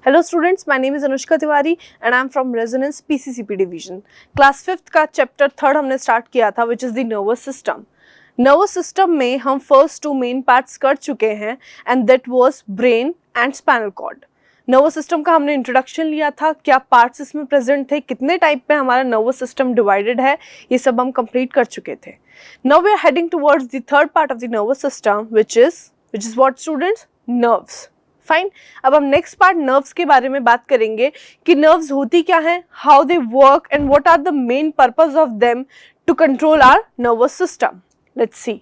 Hello students, my name is Anushka Tiwari and I am from Resonance PCCP division. Class 5th का chapter 3rd हमने start किया था which is the nervous system. Nervous system में हम first two main parts कर चुके हैं and that was brain and spinal cord. Nervous system का हमने इंट्रोडक्शन लिया था, क्या पार्ट्स इसमें प्रेजेंट थे, कितने टाइप में हमारा नर्वस सिस्टम डिवाइडेड है, ये सब हम कंप्लीट कर चुके थे. Now we are heading towards the third part of the nervous system which is what students? Nerves. फाइन. अब हम नेक्स्ट पार्ट नर्व्स के बारे में बात करेंगे कि नर्व्स होती क्या है, how they work and what are the main purpose of them to control our nervous system. Let's see.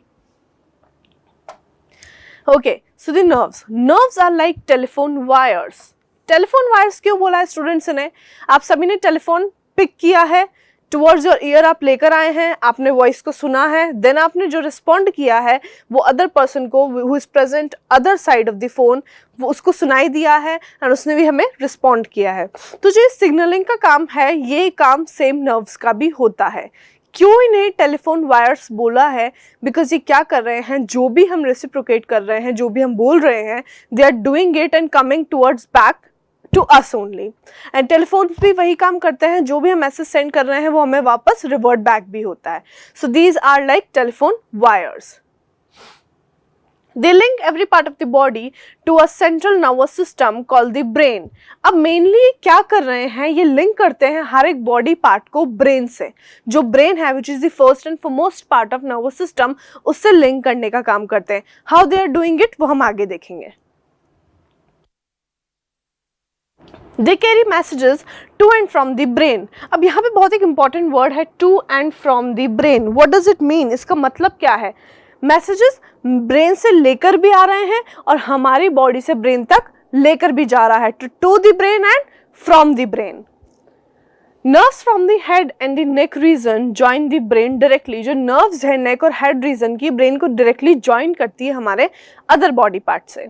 Okay, so the nerves are like telephone wires. Telephone wires क्यों बोला है स्टूडेंट्स ने? आप सभी ने टेलीफोन पिक किया है, towards your year आप लेकर आए हैं, आपने वॉइस को सुना है, देन आपने जो रिस्पॉन्ड किया है वो अदर पर्सन को who is present other side of the phone, वो उसको सुनाई दिया है एंड उसने भी हमें रिस्पॉन्ड किया है. तो जो सिग्नलिंग का काम है ये काम सेम नर्व्स का भी होता है. क्यों इन्हें टेलीफोन वायर्स बोला है? बिकॉज ये क्या कर रहे हैं, जो भी हम रेसिप्रोकेट कर रहे हैं, जो भी हम बोल रहे हैं, they are doing it and coming towards back to us only. And telephone भी वही काम करते हैं, जो भी हम मैसेज सेंड कर रहे हैं वो हमें वापस रिवर्ट बैक भी होता है. So these are like telephone wires. They link every part of the body to a central nervous system called the brain. अब मेनली क्या कर रहे हैं, ये लिंक करते हैं हर एक बॉडी पार्ट को ब्रेन से. जो ब्रेन है which is the first and foremost part of nervous system, उससे लिंक करने का काम करते हैं. How they are doing it वो हम आगे देखेंगे. They carry messages to and from the brain. अब यहाँ पे बहुत एक important word है to and from the brain. What does it mean? इसका मतलब क्या है? मैसेजेस ब्रेन से लेकर भी आ रहे हैं और हमारी बॉडी से ब्रेन तक लेकर भी जा रहा है. To the brain and from the brain. Nerves from the head and the neck region join the brain directly. जो नर्व्स है नेक और हेड रीजन की, ब्रेन को डायरेक्टली ज्वाइन करती है हमारे अदर बॉडी पार्ट से.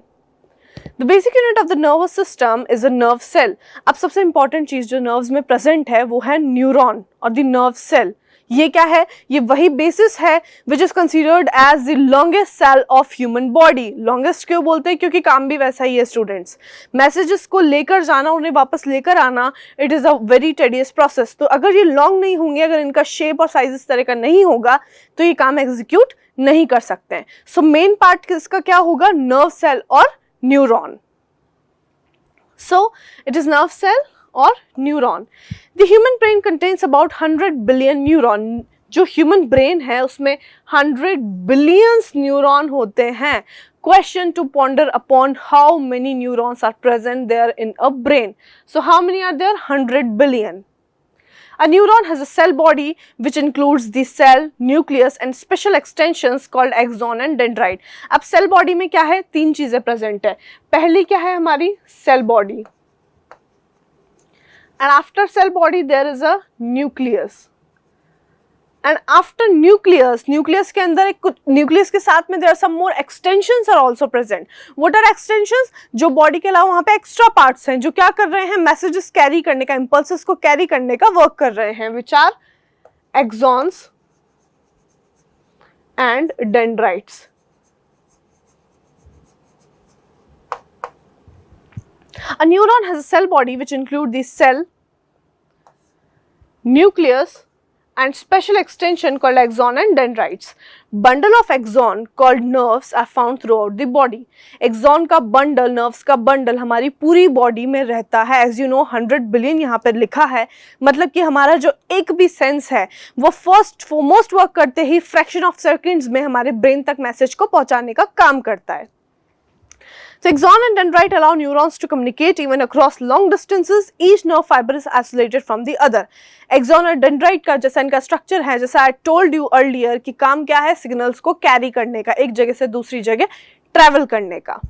The basic unit of the nervous system is a nerve cell. अब सबसे इंपॉर्टेंट चीज जो नर्व्स में प्रेजेंट है वो है न्यूरॉन और द नर्व सेल. ये क्या है? ये वही बेसिस है which is considered as the longest cell of human body. longest क्यों बोलते हैं? क्योंकि काम भी वैसा ही है स्टूडेंट्स. मैसेजेस को लेकर जाना, उन्हें वापस लेकर आना, it is a very tedious process. तो अगर ये लॉन्ग नहीं होंगे, अगर इनका शेप और साइज इस तरह का नहीं होगा तो ये काम एग्जीक्यूट नहीं कर सकते हैं. सो मेन पार्ट इसका क्या होगा? नर्व सेल और neuron. So it is nerve cell or neuron. The human brain contains about 100 billion neuron. जो human brain है उसमें 100 billions neuron होते हैं. Question to ponder upon: how many neurons are present there in a brain? So how many are there? 100 billion. A neuron has a cell body which includes the cell, nucleus and special extensions called axon and dendrite. अब cell body में क्या है? तीन चीजें present है. पहली क्या है हमारी? cell body. And after cell body there is a nucleus. And after nucleus के अंदर एक nucleus के साथ में there are some more extensions are also present. What are extensions? जो body के अलावा वहाँ पे extra parts हैं जो क्या कर रहे हैं? messages carry करने का, impulses को carry करने का work कर रहे हैं, which are axons and dendrites. A neuron has a cell body which include the cell, nucleus and special extension called axon and dendrites. Bundle of axon called nerves are found throughout the body. Axon का bundle, nerves का bundle हमारी पूरी body में रहता है. As you know 100 billion यहाँ पर लिखा है, मतलब कि हमारा जो एक भी sense है वो first foremost work करते ही fraction of seconds में हमारे brain तक message को पहुँचाने का काम करता है. So axon and dendrite allow neurons to communicate even across long distances. Each nerve fiber is isolated from the other. Axon और dendrite का जैसा इनका स्ट्रक्चर है, जैसा I told you earlier कि काम क्या है? सिग्नल्स को कैरी करने का, एक जगह से दूसरी जगह ट्रैवल करने का.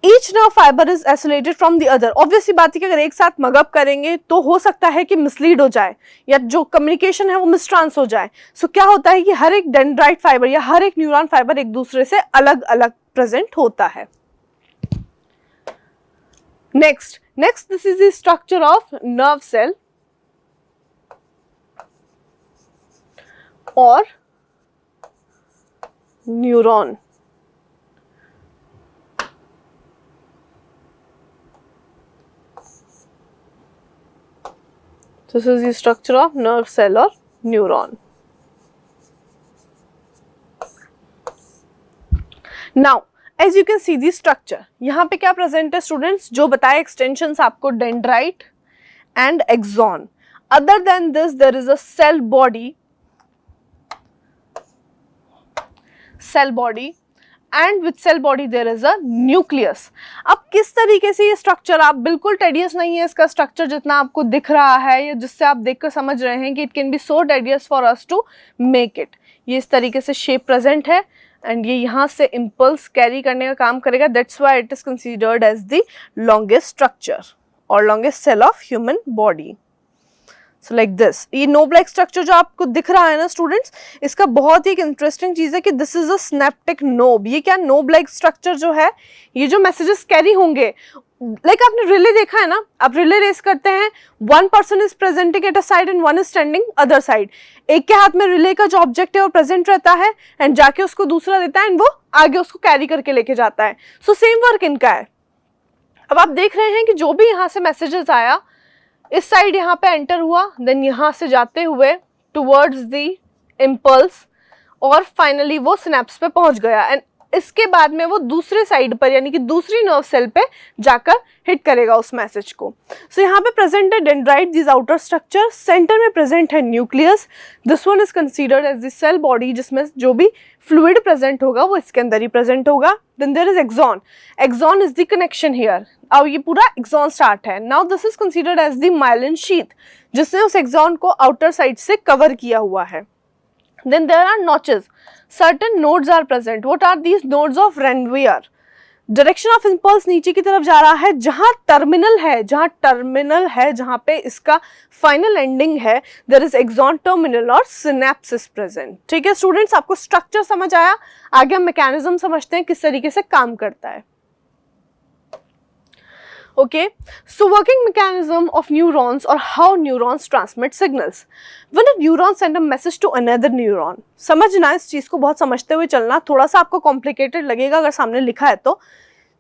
Each nerve fiber is isolated from the other. Obviously बात है कि अगर एक साथ मगअप करेंगे तो हो सकता है कि मिसलीड हो जाए या जो कम्युनिकेशन है वो मिसट्रांस हो जाए. सो क्या होता है कि हर एक डेंड्राइट फाइबर या हर एक न्यूरॉन फाइबर एक दूसरे से अलग अलग प्रेजेंट होता है. Next this is the structure of nerve cell और neuron. This is the structure of nerve cell और neuron. Now as you can see the structure, यहाँ पे क्या प्रेजेंट है स्टूडेंट्स, जो बताए एक्सटेंशंस आपको, dendrite and axon. Other than this there is a cell body and with cell body there is a nucleus. अब किस तरीके से ये स्ट्रक्चर, आप बिल्कुल टेडियस नहीं है इसका स्ट्रक्चर जितना आपको दिख रहा है या जिससे आप देखकर समझ रहे हैं कि it can be so tedious for us to make it. ये इस तरीके से शेप प्रेजेंट है एंड ये यहाँ से इम्पल्स कैरी करने का काम करेगा. That's why it is considered as the longest structure और longest cell of human body. So like this, ये नोब लाइक स्ट्रक्चर जो आपको दिख रहा है ना स्टूडेंट्स, इसका बहुत ही एक इंटरेस्टिंग चीज है कि दिस इज अ स्नैप्टिक नोब. ये क्या नोब लाइक स्ट्रक्चर जो है, ये जो मैसेजेस कैरी होंगे, लाइक आपने रिले देखा है ना, आप रिले रेस करते हैं, one person is presenting at a side and one is standing other side. एक के हाथ में रिले का जो ऑब्जेक्ट है वो प्रेजेंट रहता है एंड जाके उसको दूसरा देता है एंड वो आगे उसको कैरी करके लेके जाता है. सो सेम वर्क इनका है. अब आप देख रहे हैं कि जो भी यहाँ से मैसेजेस आया, इस साइड यहाँ पे एंटर हुआ, देन यहाँ से जाते हुए टुवर्ड्स द इम्पल्स और फाइनली वो सिनेप्स पे पहुंच गया एंड इसके बाद में वो दूसरे साइड पर यानी कि दूसरी नर्व सेल पे जाकर हिट करेगा उस मैसेज को. सो यहाँ पे प्रेजेंट है dendrite, this outer structure. Center में प्रेजेंट है nucleus. This one is considered as the cell body, जिसमें जो भी फ्लूइड प्रेजेंट होगा वो इसके अंदर ही प्रेजेंट होगा. Then there is axon. Axon is the connection here. अब ये पूरा एक्सॉन स्टार्ट है. Now this is considered as the myelin sheath, जिसने उस एक्सॉन को आउटर साइड से कवर किया हुआ है. Then there are notches. Certain nodes are present. What are these nodes of Ranvier? Direction of impulse नीचे की तरफ जा रहा है, जहाँ टर्मिनल है, जहाँ पे इसका फाइनल एंडिंग है, there is axon terminal और synapse is present. ठीक है स्टूडेंट्स, आपको स्ट्रक्चर समझ आया. आगे हम मैकेनिज्म समझते हैं किस तरीके से काम करता है. Okay, so working mechanism of neurons or how neurons transmit signals. When a neuron send a message to another neuron, समझना, इस चीज को बहुत समझते हुए चलना, थोड़ा सा आपको कॉम्प्लिकेटेड लगेगा अगर सामने लिखा है तो.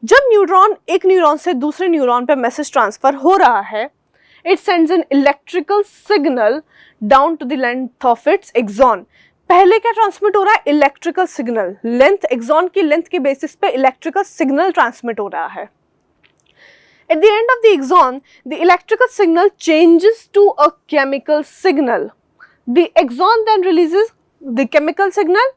जब न्यूरॉन एक न्यूरॉन से दूसरे न्यूरॉन पे मैसेज ट्रांसफर हो रहा है, it sends an electrical signal down to the length of its axon. पहले क्या ट्रांसमिट हो रहा है? Electrical signal. लेंथ, एक्सॉन की लेंथ के बेसिस पे इलेक्ट्रिकल सिग्नल ट्रांसमिट हो रहा है. At the end of the axon, the electrical signal changes to a chemical signal. The axon then releases the chemical signal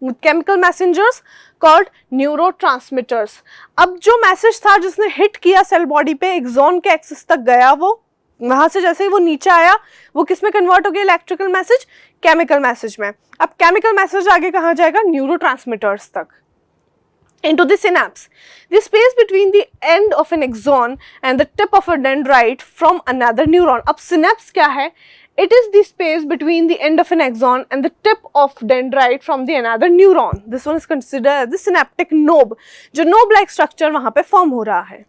with chemical messengers called neurotransmitters. अब जो message था जिसने hit किया cell body पे, axon के axis तक गया, वो वहां से जैसे ही वो नीचे आया, वो किस में कन्वर्ट हो गया? इलेक्ट्रिकल मैसेज केमिकल मैसेज में. अब केमिकल मैसेज आगे कहाँ जाएगा? न्यूरोट्रांसमिटर्स तक, into the synapse. The space between the end of an axon and the tip of a dendrite from another neuron. अब synapse क्या है? It is the space between the end of an axon and the tip of dendrite from the another neuron. This one is considered as the synaptic knob. जो knob-like structure वहाँ पे form हो रहा है.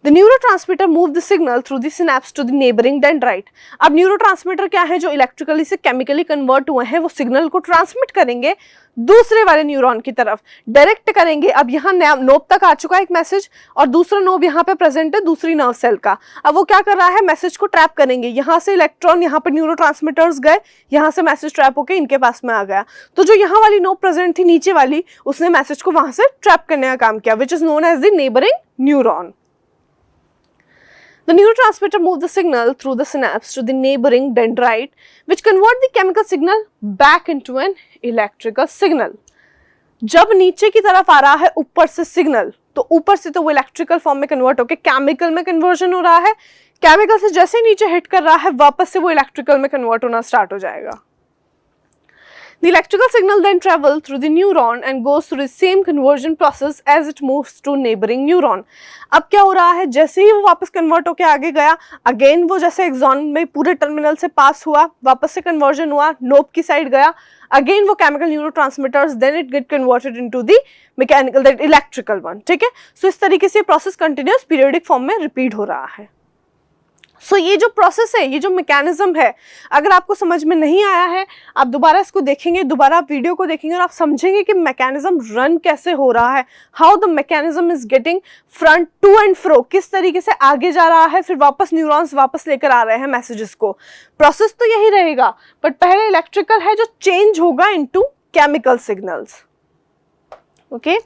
The neurotransmitter move the signal through the synapse to the neighboring dendrite. अब neurotransmitter क्या है? जो इलेक्ट्रिकली से केमिकली कन्वर्ट हुए हैं, वो सिग्नल को ट्रांसमिट करेंगे दूसरे वाले न्यूरॉन की तरफ, डायरेक्ट करेंगे. अब यहाँ नोब तक आ चुका है एक मैसेज और दूसरा नोब यहाँ पे प्रेजेंट है दूसरी नर्व सेल का. अब वो क्या कर रहा है? मैसेज को ट्रैप करेंगे. यहाँ से इलेक्ट्रॉन यहाँ पे न्यूरोट्रांसमीटर्स गए, यहाँ से मैसेज ट्रैप होकर इनके पास में आ गया. तो जो यहाँ वाली नोब प्रेजेंट थी नीचे वाली, उसने मैसेज को वहां से ट्रैप करने का काम किया, which is known as the neighbouring neuron. The neurotransmitter moves the signal through the synapse to the neighboring dendrite, which convert the chemical signal back into an electrical signal. जब नीचे की तरफ आ रहा है ऊपर से सिग्नल, तो ऊपर से तो वो इलेक्ट्रिकल फॉर्म में कन्वर्ट होकर केमिकल में कन्वर्जन हो रहा है. केमिकल से जैसे ही नीचे हिट कर रहा है, वापस से वो इलेक्ट्रिकल में कन्वर्ट होना स्टार्ट हो जाएगा. The electrical signal then travels through the neuron and goes through the same conversion process as it moves to neighboring neuron. अब क्या हो रहा है? जैसे ही वो वापस कन्वर्ट होकर आगे गया, अगेन वो जैसे एक्सॉन में पूरे टर्मिनल से पास हुआ, वापस से कन्वर्जन हुआ, नोब की साइड गया, अगेन वो chemical neurotransmitters, then it get converted into the mechanical, that electrical one. ठीक है, सो इस तरीके से प्रोसेस कंटिन्यूअस पीरियोडिक फॉर्म में रिपीट हो रहा है. सो ये जो प्रोसेस है, ये जो मैकेनिज्म है, अगर आपको समझ में नहीं आया है, आप दोबारा इसको देखेंगे, दोबारा आप वीडियो को देखेंगे और आप समझेंगे कि मैकेनिज्म रन कैसे हो रहा है, how the mechanism is getting front to and fro, किस तरीके से आगे जा रहा है, फिर वापस न्यूरॉन्स वापस लेकर आ रहे हैं मैसेजेस को। प्रोसेस तो यही रहेगा, बट पहले इलेक्ट्रिकल है जो चेंज होगा into chemical signals. Okay,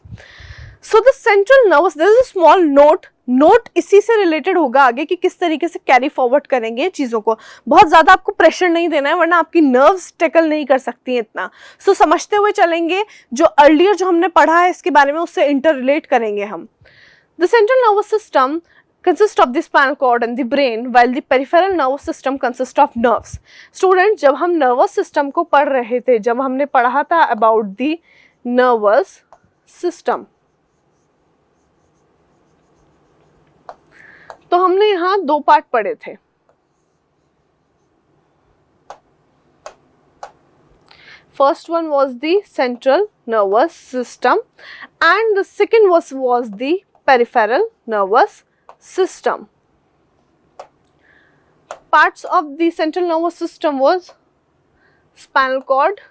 so the central nervous, there is a small note इसी से रिलेटेड होगा आगे कि किस तरीके से कैरी फॉरवर्ड करेंगे चीज़ों को। बहुत ज़्यादा आपको प्रेशर नहीं देना है, वरना आपकी नर्व्स टैकल नहीं कर सकती हैं इतना। सो समझते हुए चलेंगे, जो अर्लियर जो हमने पढ़ा है इसके बारे में उससे इंटर रिलेट करेंगे हम। The central nervous system consist of the spinal cord and the brain, while the peripheral nervous system consist of nerves. Students, जब हम nervous system को पढ़ रहे थे, जब हमने पढ़ा था about the nervous system, तो हमने यहाँ दो पार्ट पढ़े थे। First one was the central nervous system and the second was the peripheral nervous system. Parts of the central nervous system was spinal cord,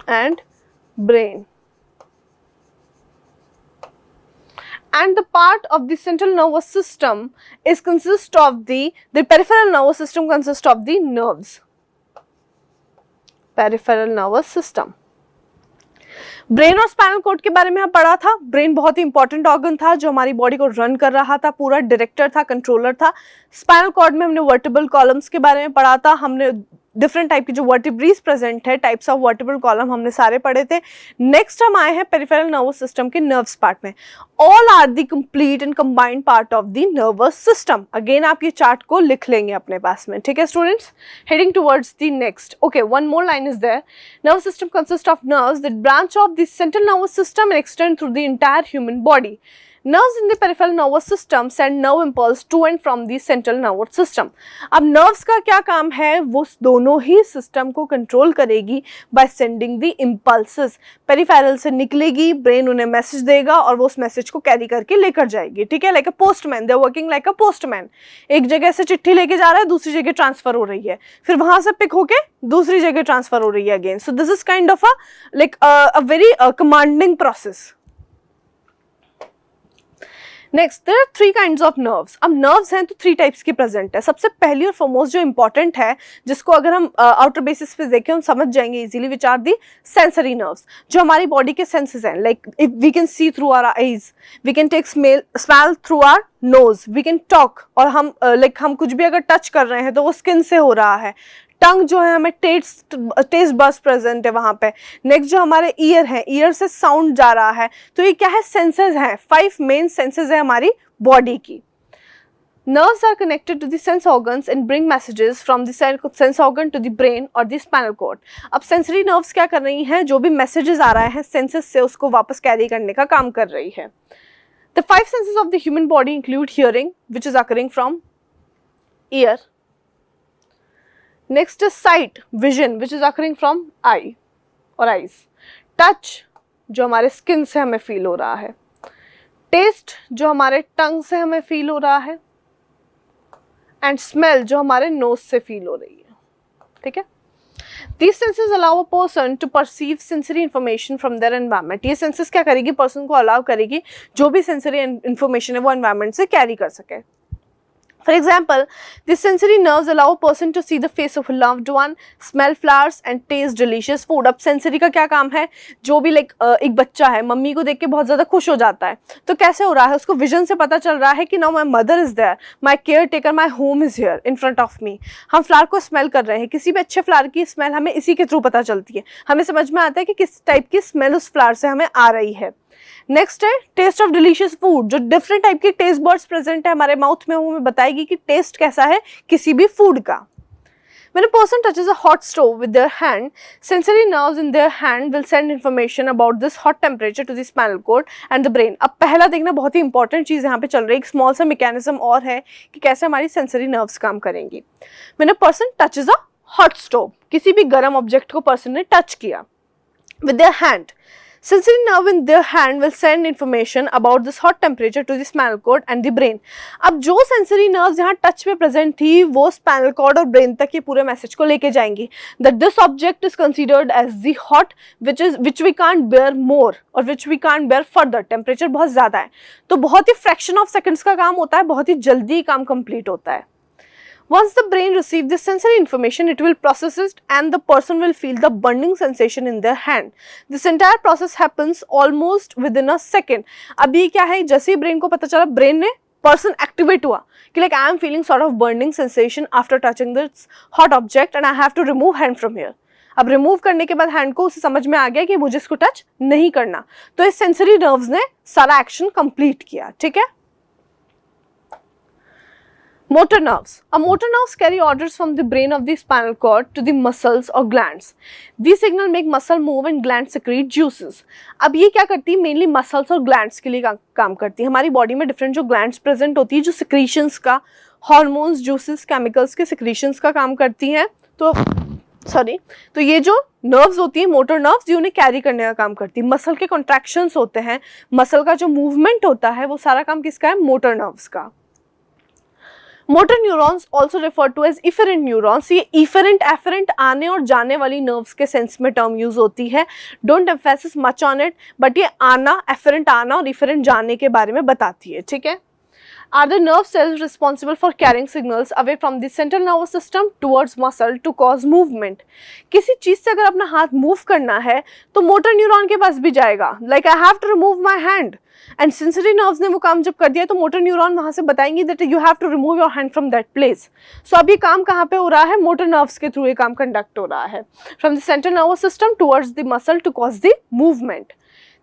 and brain. And the part of the central nervous system is consist of the peripheral nervous system consists of the nerves. Peripheral nervous system. Brain और spinal cord के बारे में हम पढ़ा था। Brain बहुत ही important organ था जो हमारी बॉडी को रन कर रहा था, पूरा डायरेक्टर था, कंट्रोलर था। स्पाइनल कॉर्ड में हमने वर्टिब्रल कॉलम्स के बारे में पढ़ा था, हमने डिफरेंट टाइप की जो वर्टिब्रीज प्रेजेंट है, टाइप्स ऑफ वर्टिब्रल कॉलम हमने सारे पढ़े थे। नेक्स्ट हम आए हैं पेरिफेरल नर्वस सिस्टम के नर्व्स पार्ट में। All are the complete and combined part of the nervous system. Again आप ये चार्ट को लिख लेंगे अपने पास में, ठीक है students. Heading towards the next, okay, one more line is there. Nervous system consist of nerves that branch of the central nervous system and extend through the entire human body. Nerves in the peripheral nervous system send nerve impulse to and from the central nervous system. अब nerves का क्या काम है, वो दोनों ही system को control करेगी by sending the impulses. Peripheral से निकलेगी, ब्रेन उन्हें मैसेज देगा और वो उस मैसेज को कैरी करके लेकर जाएगी, ठीक है। Like a postman, they are working like a postman. एक जगह से चिट्ठी लेके जा रहा है, दूसरी जगह ट्रांसफर हो रही है, फिर वहां से पिक होके दूसरी जगह ट्रांसफर हो रही है again. So this is kind of a very commanding process. Next, there are three kinds of nerves. अब नर्व्स हैं तो थ्री टाइप्स की प्रेजेंट है। सबसे पहली और फॉरमोस्ट जो इंपॉर्टेंट है, जिसको अगर हम आउटर बेसिस पे देखें हम समझ जाएंगे easily, which are the sensory nerves, जो हमारी बॉडी के सेंसेस हैं। Like if we can see through our eyes, we can take smell through our nose, we can talk, और हम हम कुछ भी अगर टच कर रहे हैं तो वो स्किन से हो रहा है। टंग जो है, हमें टेस्ट बस प्रेजेंट है वहां पे। नेक्स्ट जो हमारे ईयर है, ईयर से साउंड जा रहा है। तो ये क्या है, सेंसेस हैं। 5 मेन सेंसेस है हमारी बॉडी की। Nerves are connected to the sense organs and bring messages from the sense organ to the brain or the spinal cord. अब sensory nerves क्या कर रही हैं, जो भी messages आ रहे हैं senses से उसको वापस कैरी करने का काम कर रही है। The 5 senses of the human body include hearing, which is occurring from ear. Next is sight, vision, which is occurring from eye or eyes. Touch, जो हमारे स्किन से हमें फील हो रहा है। टेस्ट, जो हमारे टंग से हमें फील हो रहा है। एंड स्मेल, जो हमारे नोज से फील हो रही है, ठीक है। These senses allow a person to perceive sensory information from their environment. ये senses क्या करेगी, पर्सन को अलाउ करेगी जो भी sensory information है वो environment से कैरी कर सके। For example, these sensory nerves allow a person to see the face of a loved one, smell flowers and taste delicious food. अब sensory का क्या काम है, जो भी एक बच्चा है, मम्मी को देख के बहुत ज़्यादा खुश हो जाता है, तो कैसे हो रहा है, उसको विजन से पता चल रहा है कि now my mother is there, my caretaker, my home is here in front of me. हम फ्लावर को स्मेल कर रहे हैं, किसी भी अच्छे फ्लावर की स्मेल हमें इसी के थ्रू पता चलती है, हमें समझ में आता है कि किस टाइप की स्मेल उस फ्लावर से हमें आ रही है। नेक्स्ट है टेस्ट ऑफ डिलीशियस फूड, जो डिफरेंट टाइप की टेस्ट बर्ड्स प्रेजेंट है हमारे माउथ में, वो हमें बताएगी कि टेस्ट कैसा है किसी भी फूड का। When a person touches a hot stove with their hand, sensory nerves in their hand will send information about this hot temperature to the spinal cord and the brain. अब पहला देखना बहुत ही important चीज़ यहाँ पे चल रही है, एक स्मॉल सा मैकेनिज्म और है कि कैसे हमारी सेंसरी नर्व्स काम करेंगी। When a person touches a hot stove, किसी भी गर्म ऑब्जेक्ट को पर्सन ने टच किया, with their hand. Sensory nerve in their hand will send information about this hot temperature to the spinal cord and the brain. अब जो sensory nerves यहाँ touch पे present थी वो spinal cord और brain तक ये पूरे message को लेके जाएंगी that this object is considered as the hot which we can't bear more or which we can't bear further. Temperature बहुत ज़्यादा है तो बहुत ही fraction of seconds का काम होता है, बहुत ही जल्दी काम complete होता है. Once the brain receives this sensory information, it will process it and the person will feel the burning sensation in their hand. This entire process happens almost within a second. अभी क्या है, जैसे ही brain को पता चला, brain ने person activate हुआ कि like I am feeling sort of burning sensation after touching this hot object and I have to remove hand from here. अब रिमूव करने के बाद हैंड को उसे समझ में आ गया कि मुझे इसको टच नहीं करना, तो इस सेंसरी नर्व्स ने सारा एक्शन कंप्लीट किया. ठीक है. Motor nerves. Motor nerves carry orders from the brain of the spinal cord to the muscles or glands. These signal make muscle move and glands secrete juices. अब ये क्या करती है, मेनली मसल्स और glands के लिए काम करती है. हमारी बॉडी में डिफरेंट जो ग्लैंड्स प्रेजेंट होती है जो सिक्रीशंस का, हॉर्मोन्स, जूसेस, केमिकल्स के सिक्रीशंस का काम करती हैं. तो ये जो नर्व्स होती है, मोटर नर्व्स, ये उन्हें कैरी करने का काम करती है. मसल के कॉन्ट्रैक्शंस होते हैं, मसल का जो मूवमेंट होता है वो सारा काम किसका है, मोटर नर्व्स का. Motor neurons also refer to as efferent neurons. ये इफेरेंट एफेरेंट आने और जाने वाली नर्व्स के सेंस में टर्म यूज होती है. Don't emphasis much on it, but ये आना, एफेरेंट आना और इफेरेंट जाने के बारे में बताती है. ठीक है. Are the nerve cells responsible for carrying signals away from the central nervous system towards muscle to cause movement? किसी चीज से अगर अपना हाथ मूव करना है तो मोटर न्यूरॉन के पास भी जाएगा. Like I have to remove my hand. And sensory nerves ने वो काम जब कर दिया तो मोटर न्यूरॉन वहां से बताएंगे that you have to remove your hand from that place. So अब ये काम कहाँ पे हो रहा है, मोटर नर्व्स के थ्रू ये काम कंडक्ट हो रहा है from the central nervous system towards the muscle to cause the movement.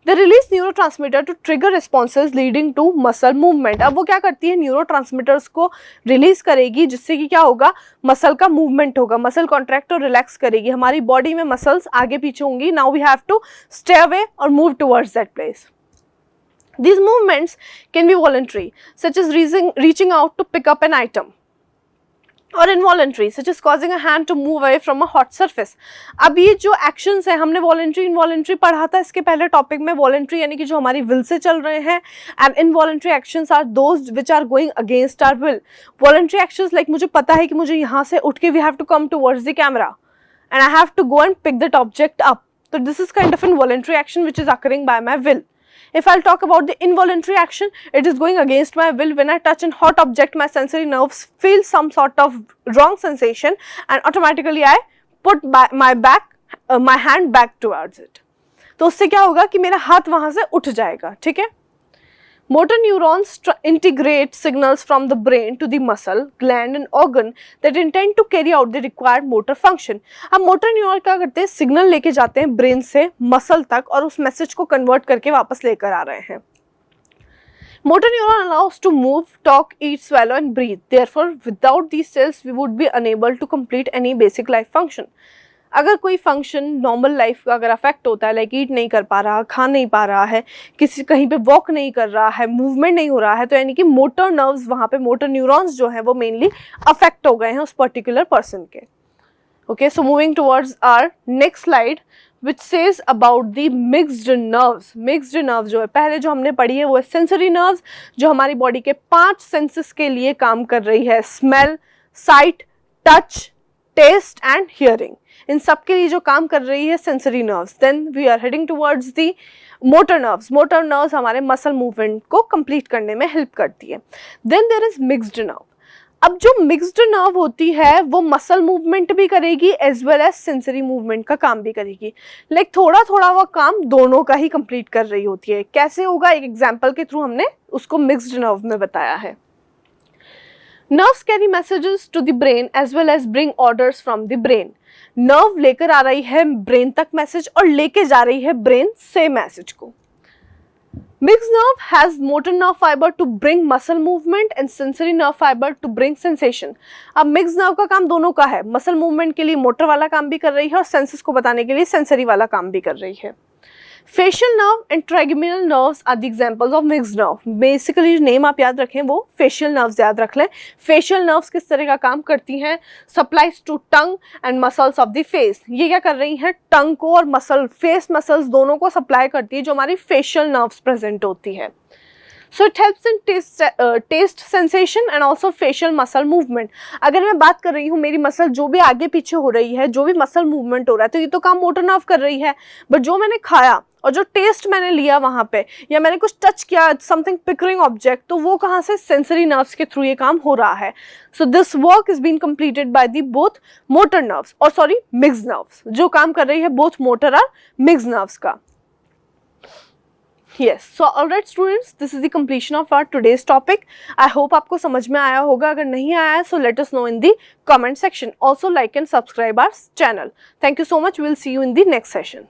They release neurotransmitter to trigger responses leading to muscle movement. अब वो क्या करती है, न्यूरोट्रांसमीटर्स को रिलीज करेगी जिससे कि क्या होगा, मसल का मूवमेंट होगा, मसल कॉन्ट्रैक्ट और रिलैक्स करेगी. हमारी बॉडी में मसल्स आगे पीछे होंगी. Now we have to stay away और move towards that place. These movements can be voluntary, such as reaching out to pick up an item, और involuntary, such as causing a hand to move away from a hot surface. अब ये जो actions है, हमने voluntary involuntary पढ़ा था इसके पहले टॉपिक में. voluntary यानी कि जो हमारी will से चल रहे हैं, and involuntary actions are those which are going against our will. voluntary actions like मुझे पता है कि मुझे यहाँ से उठ के we have to come towards the camera and I have to go and pick that object up. So this is kind of involuntary action which is occurring by my will. If I'll talk about the involuntary action, it is going against my will. When I touch a hot object, my sensory nerves feel some sort of wrong sensation and automatically I put my hand back towards it. तो उससे क्या होगा कि मेरा हाथ वहां से उठ जाएगा. ठीक है. Motor neurons integrate signals from the brain to the muscle, gland and organ that intend to carry out the required motor function. अब मोटर न्यूरॉन क्या करते हैं, सिग्नल लेके जाते हैं ब्रेन से मसल तक और उस मैसेज को कन्वर्ट करके वापस लेकर आ रहे हैं. Motor neuron allows to move, talk, eat, swallow and breathe. Therefore, without these cells, we would be unable to complete any basic life function. अगर कोई फंक्शन नॉर्मल लाइफ का अगर अफेक्ट होता है, लाइक ईट नहीं कर पा रहा, खा नहीं पा रहा है, किसी कहीं पे वॉक नहीं कर रहा है, मूवमेंट नहीं हो रहा है, तो यानी कि मोटर नर्व्स वहाँ पे, मोटर न्यूरॉन्स जो हैं वो मेनली अफेक्ट हो गए हैं उस पर्टिकुलर पर्सन के. Okay, so moving towards our next slide which says about the mixed nerves. Mixed nerves जो है पहले जो हमने पढ़ी है वो है सेंसरी नर्व्स, जो हमारी बॉडी के 5 सेंसेस के लिए काम कर रही है. Smell, sight, touch, taste and hearing. इन सब के लिए जो काम कर रही है sensory nerves. Then we are heading towards the motor nerves. Motor nerves हमारे मसल मूवमेंट को कंप्लीट करने में हेल्प करती है. Then there is mixed nerve. अब जो मिक्स्ड नर्व होती है वो मसल मूवमेंट भी करेगी as well as sensory movement का काम भी करेगी. लाइक थोड़ा थोड़ा वो काम दोनों का ही कंप्लीट कर रही होती है. कैसे होगा, एक एग्जाम्पल के थ्रू हमने उसको मिक्स्ड नर्व में बताया है. Nerves carry messages to the brain as well as bring orders from the brain. Nerve लेकर आ रही है ब्रेन तक मैसेज और लेके जा रही है ब्रेन से मैसेज को. Mixed nerve has motor nerve fiber to bring muscle movement and sensory nerve fiber to bring sensation. अब mixed nerve का काम दोनों का है. मसल मूवमेंट के लिए मोटर वाला काम भी कर रही है और सेंसेस को बताने के लिए सेंसरी वाला काम भी कर रही है. Facial nerve and trigeminal nerves are the examples of mixed nerve. Basically name आप याद रखें वो फेशियल नर्व्स याद रख लें। फेशियल नर्व्स किस तरह का काम करती हैं? Supplies to tongue and muscles of the face. ये क्या कर रही हैं? टंग को और मसल, फेस मसल्स दोनों को सप्लाई करती है जो हमारी फेशियल नर्व्स प्रेजेंट होती है। So it helps in taste sensation and also facial muscle movement। अगर मैं बात कर रही हूँ मेरी मसल जो भी आगे पीछे हो रही है, जो भी मसल मूवमेंट हो रहा है, तो ये तो काम मोटर नर्व कर रही है। बट जो मैंने खाया और जो टेस्ट मैंने लिया वहाँ पे, या मैंने कुछ टच किया समथिंग पिकरिंग ऑब्जेक्ट, तो वो कहाँ से? सेंसरी नर्व्स के थ्रू ये काम हो रहा है। So this work is been completed by the both motor nerves और सॉरी मिक्स्ड नर्व्स, जो काम कर रही है बोथ मोटर और मिक्स्ड नर्व्स का। Yes, so alright students, this is the completion of our today's topic. I hope आपको समझ में आया होगा। अगर नहीं आया है so let us know in the comment section. Also like and subscribe our channel. Thank you so much. We'll see you in the next session.